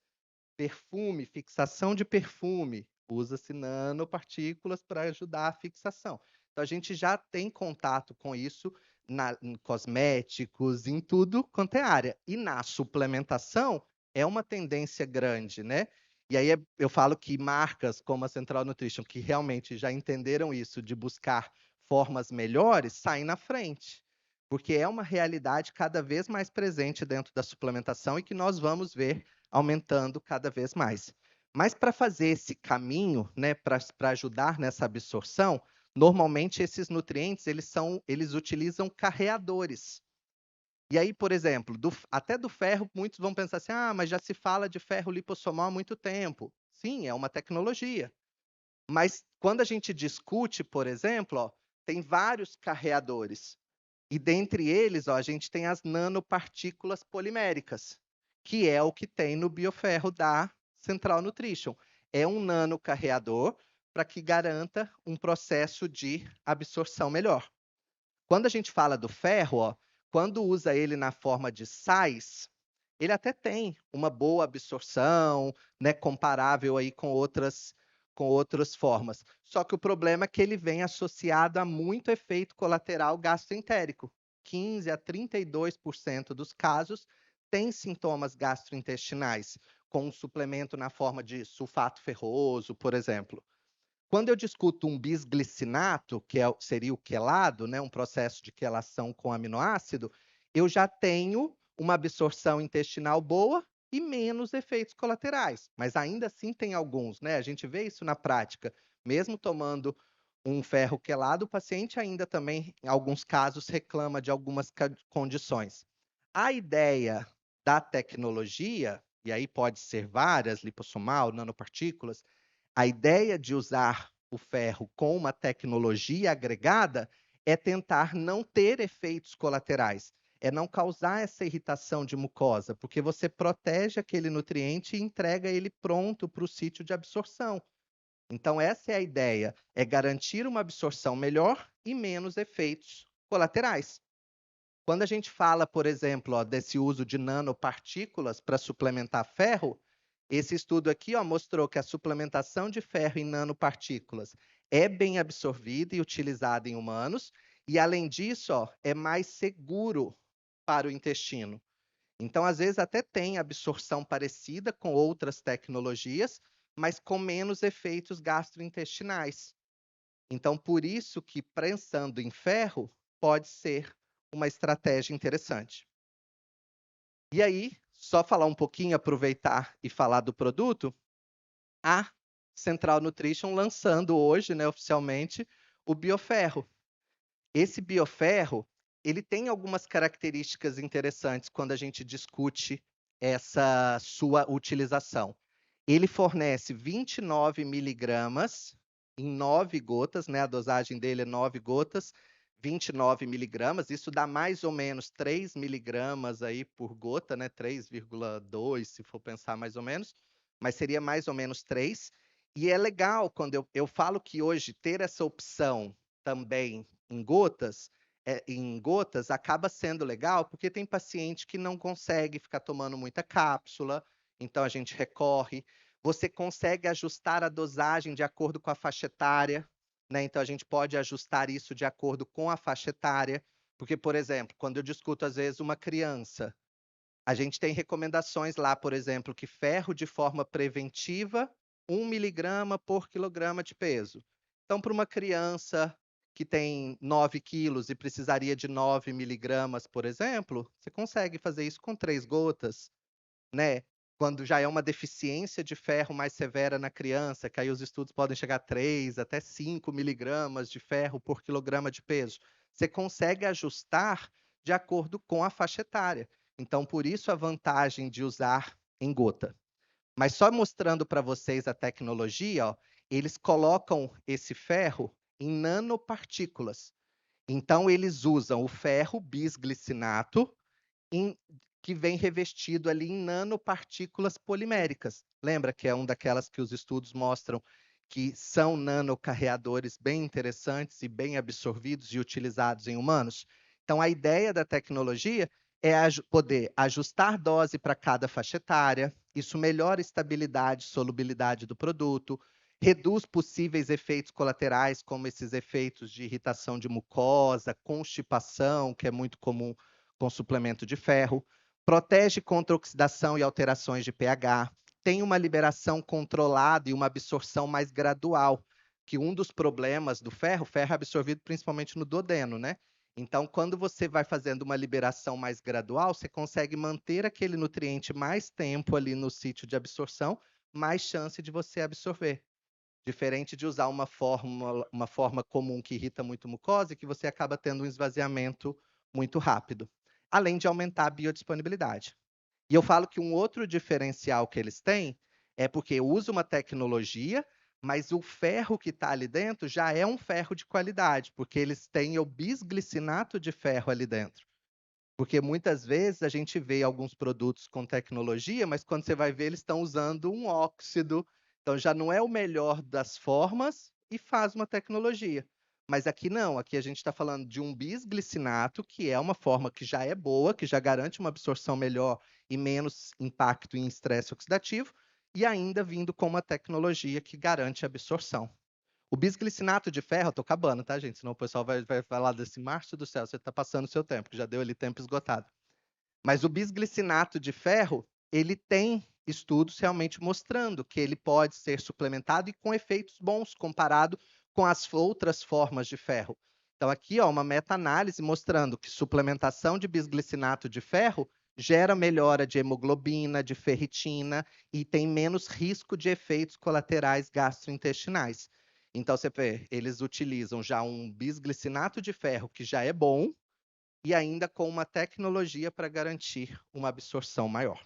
Perfume, fixação de perfume, usa-se nanopartículas para ajudar a fixação. Então a gente já tem contato com isso em cosméticos, em tudo quanto é área. E na suplementação é uma tendência grande, né? E aí eu falo que marcas como a Central Nutrition, que realmente já entenderam isso, de buscar formas melhores, saem na frente. Porque é uma realidade cada vez mais presente dentro da suplementação e que nós vamos ver aumentando cada vez mais. Mas para fazer esse caminho, né, para ajudar nessa absorção, normalmente esses nutrientes eles utilizam carreadores. E aí, por exemplo, até do ferro, muitos vão pensar assim: ah, mas já se fala de ferro lipossomal há muito tempo. Sim, é uma tecnologia. Mas quando a gente discute, por exemplo, ó, tem vários carreadores. E dentre eles, ó, a gente tem as nanopartículas poliméricas, que é o que tem no bioferro da Central Nutrition. É um nanocarreador para que garanta um processo de absorção melhor. Quando a gente fala do ferro, ó, quando usa ele na forma de sais, ele até tem uma boa absorção, né, comparável aí com outras formas. Só que o problema é que ele vem associado a muito efeito colateral gastroentérico. 15 a 32% dos casos têm sintomas gastrointestinais, com um suplemento na forma de sulfato ferroso, por exemplo. Quando eu discuto um bisglicinato, que seria o quelado, né, um processo de quelação com aminoácido, eu já tenho uma absorção intestinal boa e menos efeitos colaterais. Mas ainda assim tem alguns, né? A gente vê isso na prática. Mesmo tomando um ferro quelado, o paciente ainda também, em alguns casos, reclama de algumas condições. A ideia da tecnologia, e aí pode ser várias, lipossomal, nanopartículas, a ideia de usar o ferro com uma tecnologia agregada é tentar não ter efeitos colaterais, é não causar essa irritação de mucosa, porque você protege aquele nutriente e entrega ele pronto para o sítio de absorção. Então, essa é a ideia, é garantir uma absorção melhor e menos efeitos colaterais. Quando a gente fala, por exemplo, ó, desse uso de nanopartículas para suplementar ferro, esse estudo aqui ó, mostrou que a suplementação de ferro em nanopartículas é bem absorvida e utilizada em humanos, e além disso, ó, é mais seguro para o intestino. Então, às vezes, até tem absorção parecida com outras tecnologias, mas com menos efeitos gastrointestinais. Então, por isso que prensando em ferro pode ser uma estratégia interessante. E aí, só falar um pouquinho, aproveitar e falar do produto, a Central Nutrition lançando hoje, né, oficialmente, o bioferro. Esse bioferro, ele tem algumas características interessantes quando a gente discute essa sua utilização. Ele fornece 29 miligramas em 9 gotas, né? A dosagem dele é 9 gotas, 29 miligramas. Isso dá mais ou menos 3 miligramas aí por gota, né? 3,2, se for pensar mais ou menos. Mas seria mais ou menos 3. E é legal quando eu falo que hoje ter essa opção também em gotas em gotas acaba sendo legal, porque tem paciente que não consegue ficar tomando muita cápsula, então a gente recorre. Você consegue ajustar a dosagem de acordo com a faixa etária, né, então a gente pode ajustar isso de acordo com a faixa etária, porque, por exemplo, quando eu discuto às vezes uma criança, a gente tem recomendações lá, por exemplo, que ferro de forma preventiva, 1 miligrama por quilograma de peso. Então, para uma criança que tem 9 quilos e precisaria de 9 miligramas, por exemplo, você consegue fazer isso com 3 gotas, né? Quando já é uma deficiência de ferro mais severa na criança, que aí os estudos podem chegar a 3 até 5 miligramas de ferro por quilograma de peso. Você consegue ajustar de acordo com a faixa etária. Então, por isso a vantagem de usar em gota. Mas só mostrando para vocês a tecnologia, ó, eles colocam esse ferro em nanopartículas. Então, eles usam o ferro bisglicinato em que vem revestido ali em nanopartículas poliméricas. Lembra que é um daquelas que os estudos mostram que são nanocarreadores bem interessantes e bem absorvidos e utilizados em humanos? Então, a ideia da tecnologia é poder ajustar dose para cada faixa etária, isso melhora a estabilidade e solubilidade do produto, reduz possíveis efeitos colaterais, como esses efeitos de irritação de mucosa, constipação, que é muito comum com suplemento de ferro, protege contra oxidação e alterações de pH, tem uma liberação controlada e uma absorção mais gradual, que um dos problemas do ferro, o ferro é absorvido principalmente no duodeno, né? Então, quando você vai fazendo uma liberação mais gradual, você consegue manter aquele nutriente mais tempo ali no sítio de absorção, mais chance de você absorver. Diferente de usar uma forma comum que irrita muito mucosa e que você acaba tendo um esvaziamento muito rápido, além de aumentar a biodisponibilidade. E eu falo que um outro diferencial que eles têm é porque usa uma tecnologia, mas o ferro que está ali dentro já é um ferro de qualidade, porque eles têm o bisglicinato de ferro ali dentro. Porque muitas vezes a gente vê alguns produtos com tecnologia, mas quando você vai ver, eles estão usando um óxido. Então já não é o melhor das formas e faz uma tecnologia. Mas aqui não, aqui a gente está falando de um bisglicinato, que é uma forma que já é boa, que já garante uma absorção melhor e menos impacto em estresse oxidativo, e ainda vindo com uma tecnologia que garante a absorção. O bisglicinato de ferro, eu tô acabando, tá, gente? Senão o pessoal vai falar desse Márcio do céu, você tá passando o seu tempo, que já deu ali tempo esgotado. Mas o bisglicinato de ferro, ele tem estudos realmente mostrando que ele pode ser suplementado e com efeitos bons comparado com as outras formas de ferro. Então aqui, ó, uma meta-análise mostrando que suplementação de bisglicinato de ferro gera melhora de hemoglobina, de ferritina e tem menos risco de efeitos colaterais gastrointestinais. Então você vê, eles utilizam já um bisglicinato de ferro que já é bom, e ainda com uma tecnologia para garantir uma absorção maior.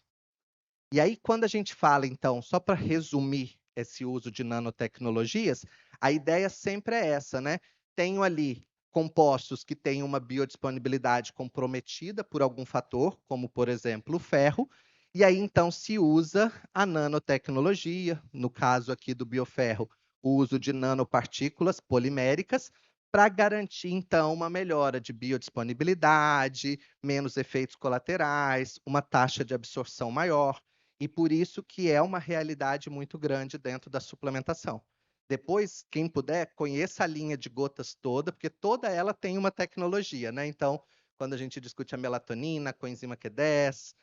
E aí, quando a gente fala, então, só para resumir esse uso de nanotecnologias, a ideia sempre é essa, né? Tenho ali compostos que têm uma biodisponibilidade comprometida por algum fator, como, por exemplo, o ferro, e aí, então, se usa a nanotecnologia, no caso aqui do bioferro, o uso de nanopartículas poliméricas, para garantir, então, uma melhora de biodisponibilidade, menos efeitos colaterais, uma taxa de absorção maior, e por isso que é uma realidade muito grande dentro da suplementação. Depois, quem puder, conheça a linha de gotas toda, porque toda ela tem uma tecnologia, né? Então, quando a gente discute a melatonina, a coenzima Q10,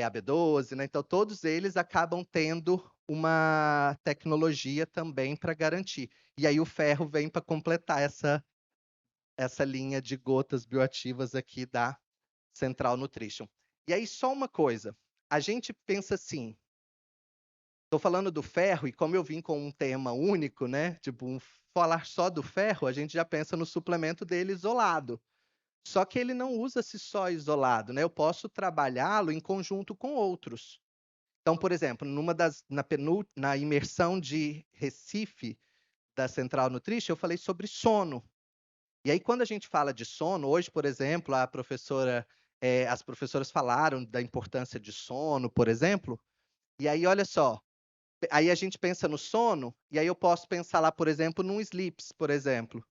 a B12, né? Então, todos eles acabam tendo uma tecnologia também para garantir. E aí o ferro vem para completar essa linha de gotas bioativas aqui da Central Nutrition. E aí, só uma coisa. A gente pensa assim, estou falando do ferro e como eu vim com um tema único, né? Tipo, falar só do ferro, a gente já pensa no suplemento dele isolado. Só que ele não usa-se só isolado, né? Eu posso trabalhá-lo em conjunto com outros. Então, por exemplo, na imersão de Recife da Central Nutrition, eu falei sobre sono. E aí, quando a gente fala de sono, hoje, por exemplo, as professoras falaram da importância de sono, por exemplo. E aí, olha só, aí a gente pensa no sono, e aí eu posso pensar lá, por exemplo, num sleeps, por exemplo.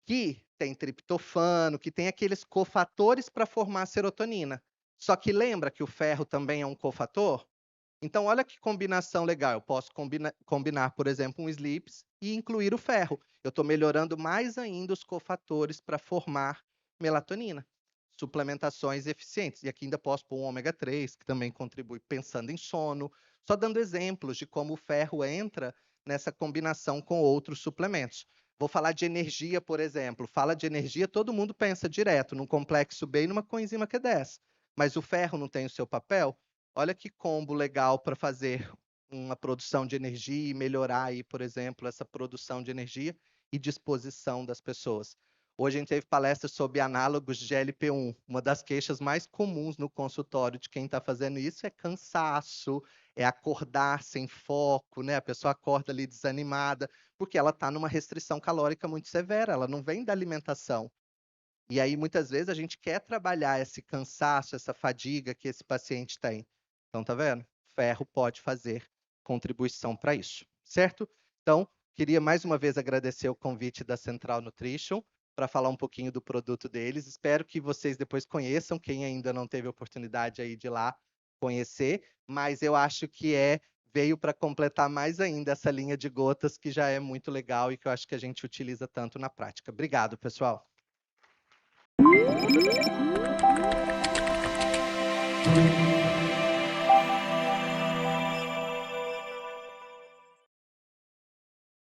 que tem triptofano, que tem aqueles cofatores para formar serotonina. Só que lembra que o ferro também é um cofator? Então, olha que combinação legal. Eu posso combinar, por exemplo, um Sleeps e incluir o ferro. Eu estou melhorando mais ainda os cofatores para formar melatonina. Suplementações eficientes. E aqui ainda posso pôr um ômega 3, que também contribui pensando em sono. Só dando exemplos de como o ferro entra nessa combinação com outros suplementos. Vou falar de energia, por exemplo. Fala de energia, todo mundo pensa direto num complexo B e numa coenzima Q10. Mas o ferro não tem o seu papel? Olha que combo legal para fazer uma produção de energia e melhorar aí, por exemplo, essa produção de energia e disposição das pessoas. Hoje a gente teve palestras sobre análogos de GLP-1. Uma das queixas mais comuns no consultório de quem está fazendo isso é cansaço, é acordar sem foco, né? A pessoa acorda ali desanimada, porque ela está numa restrição calórica muito severa, ela não vem da alimentação. E aí, muitas vezes, a gente quer trabalhar esse cansaço, essa fadiga que esse paciente tem. Então, tá vendo? Ferro pode fazer contribuição para isso, certo? Então, queria mais uma vez agradecer o convite da Central Nutrition para falar um pouquinho do produto deles. Espero que vocês depois conheçam, quem ainda não teve oportunidade aí de ir lá conhecer, mas eu acho que veio para completar mais ainda essa linha de gotas que já é muito legal e que eu acho que a gente utiliza tanto na prática. Obrigado, pessoal.